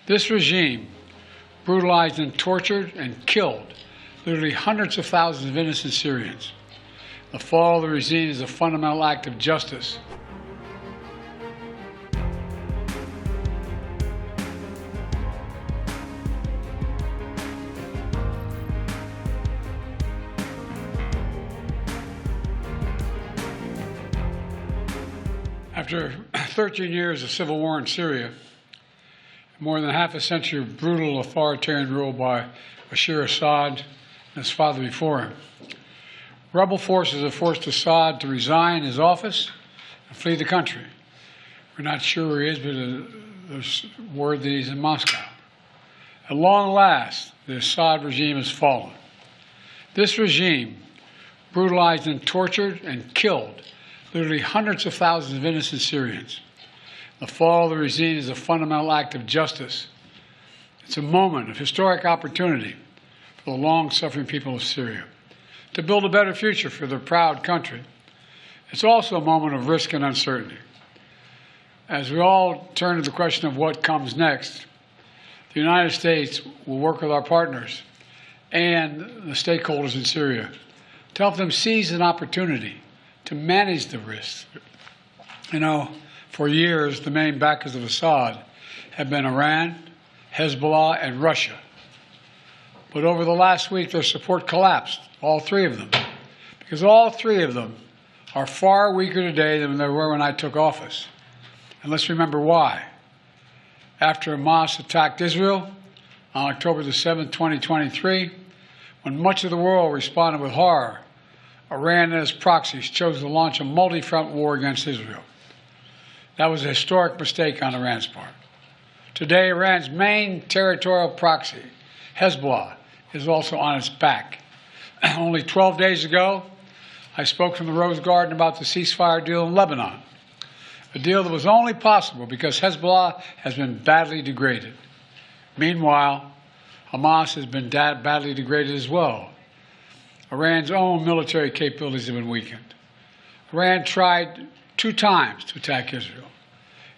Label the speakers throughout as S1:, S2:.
S1: This regime brutalized and tortured and killed literally hundreds of thousands of innocent Syrians. The fall of the regime is a fundamental act of justice. After 13 years of civil war in Syria, more than half a century of brutal authoritarian rule by Bashar Al Assad and his father before him, rebel forces have forced Assad to resign his office and flee the country. We're not sure where he is, but there's word that he's in Moscow. At long last, the Assad regime has fallen. This regime brutalized and tortured and killed literally hundreds of thousands of innocent Syrians. The fall of the regime is a fundamental act of justice. It's a moment of historic opportunity for the long-suffering people of Syria to build a better future for their proud country. It's also a moment of risk and uncertainty. As we all turn to the question of what comes next, the United States will work with our partners and the stakeholders in Syria to help them seize an opportunity to manage the risks. You know, for years, the main backers of Assad have been Iran, Hezbollah, and Russia. But over the last week, their support collapsed, all three of them, because all three of them are far weaker today than they were when I took office. And let's remember why. After Hamas attacked Israel on October the 7th, 2023, when much of the world responded with horror, Iran and its proxies chose to launch a multi-front war against Israel. That was a historic mistake on Iran's part. Today, Iran's main territorial proxy, Hezbollah, is also on its back. Only 12 days ago, I spoke from the Rose Garden about the ceasefire deal in Lebanon, a deal that was only possible because Hezbollah has been badly degraded. Meanwhile, Hamas has been badly degraded as well. Iran's own military capabilities have been weakened. Iran tried 2 times to attack Israel,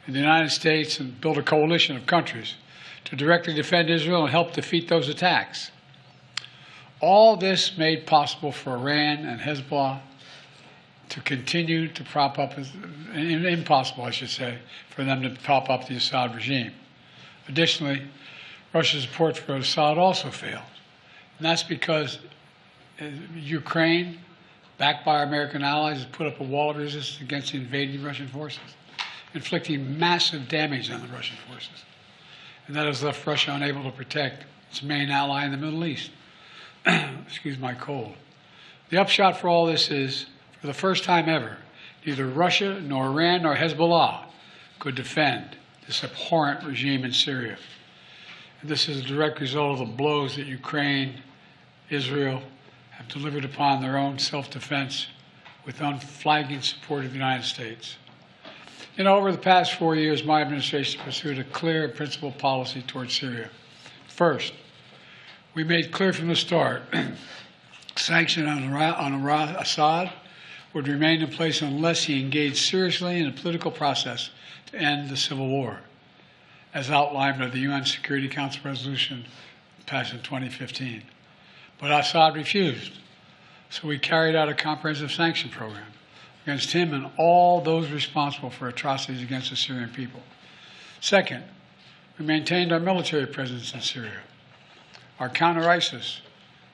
S1: and the United States and built a coalition of countries to directly defend Israel and help defeat those attacks. All this made possible for Iran and Hezbollah to continue to prop up, impossible, I should say, for them to prop up the Assad regime. Additionally, Russia's support for Assad also failed, and that's because Ukraine, backed by our American allies, has put up a wall of resistance against the invading Russian forces, inflicting massive damage on the Russian forces. And that has left Russia unable to protect its main ally in the Middle East. Excuse my cold. The upshot for all this is, for the first time ever, neither Russia, nor Iran, nor Hezbollah could defend this abhorrent regime in Syria. And this is a direct result of the blows that Ukraine, Israel, have delivered upon their own self-defense with unflagging support of the United States. You know, over the past 4 years, my administration pursued a clear and principled policy towards Syria. First, we made clear from the start sanctions on Assad would remain in place unless he engaged seriously in a political process to end the civil war, as outlined by the UN Security Council resolution passed in 2015. But Assad refused, so we carried out a comprehensive sanction program against him and all those responsible for atrocities against the Syrian people. Second, we maintained our military presence in Syria, our counter-ISIS,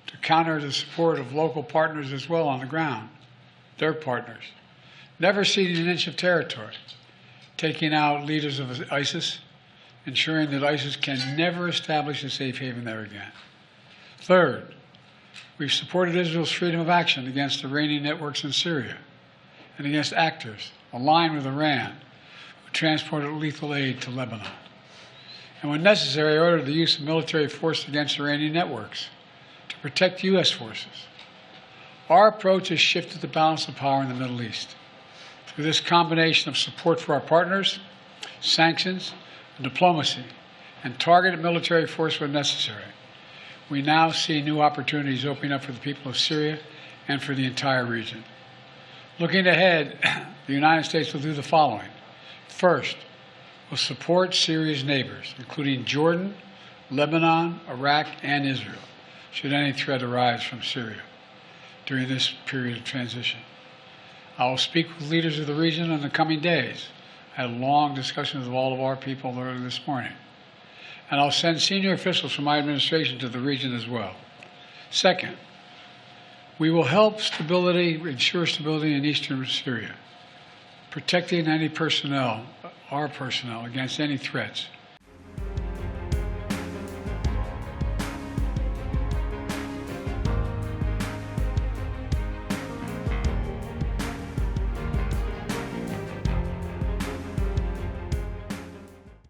S1: to counter the support of local partners as well on the ground, their partners, never ceding an inch of territory, taking out leaders of ISIS, ensuring that ISIS can never establish a safe haven there again. Third, we've supported Israel's freedom of action against Iranian networks in Syria and against actors aligned with Iran who transported lethal aid to Lebanon. And when necessary, ordered the use of military force against Iranian networks to protect U.S. forces. Our approach has shifted the balance of power in the Middle East. Through this combination of support for our partners, sanctions, diplomacy, and targeted military force when necessary, we now see new opportunities opening up for the people of Syria and for the entire region. Looking ahead, the United States will do the following. First, will support Syria's neighbors, including Jordan, Lebanon, Iraq, and Israel, should any threat arise from Syria during this period of transition. I will speak with leaders of the region in the coming days. I had long discussions with all of our people earlier this morning. And I'll send senior officials from my administration to the region as well. Second, we will help ensure stability in eastern Syria, protecting any personnel, our personnel, against any threats,